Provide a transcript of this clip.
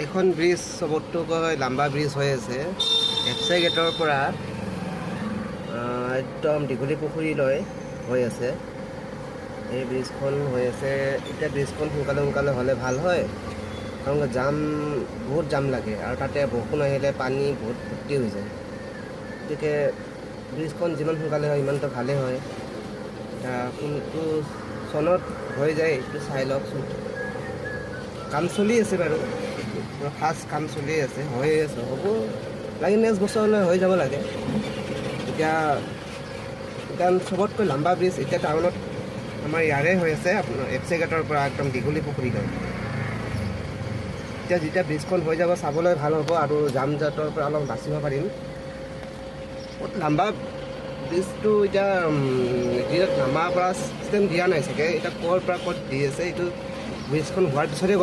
এইখন ব্ৰিজ চবতকৈ লাম্বা ব্ৰিজ হৈ আছে। এফচাই গেটৰ পৰা একদম দীঘলী পুখুৰীলৈ হৈ আছে। এই ব্ৰিজখন হৈ আছে। এতিয়া ব্ৰিজখন সোনকালে হ'লে ভাল হয়, কাৰণ বহুত জাম লাগে আৰু তাতে বৰষুণ আহিলে পানী বহুত ভৰ্তি হৈ যায়। গতিকে ব্ৰিজখন যিমান সোনকালে হয় সিমানটো ভালেই হয়। এতিয়া কোনটো চনত হৈ যায় এইটো চাই লওকচোন। কাম চলি আছে বাৰু, ফাৰ্ষ্ট কাম চলি আছে, হৈ আছে, হ'ব লাগে। নেক্সট বছৰলৈ হৈ যাব লাগে। এতিয়া চবতকৈ লাম্বা ব্ৰিজ এতিয়া টাউনত আমাৰ ইয়াৰে হৈ আছে, আপোনাৰ এফচাই গেটৰ পৰা একদম দীঘলী পুখুৰীলৈ। যেতিয়া ব্ৰিজখন হৈ যাব চাবলৈ ভাল হ'ব আৰু জাম জঁটৰ পৰা অলপ বাচিব পাৰিম। বহুত লাম্বা ব্ৰিজটো এতিয়া নামাৰ পৰা ছিষ্টেম দিয়া নাই চাগে, এতিয়া ক'ৰ পৰা ক'ত দি আছে, এইটো ব্ৰিজখন হোৱাৰ পিছতহে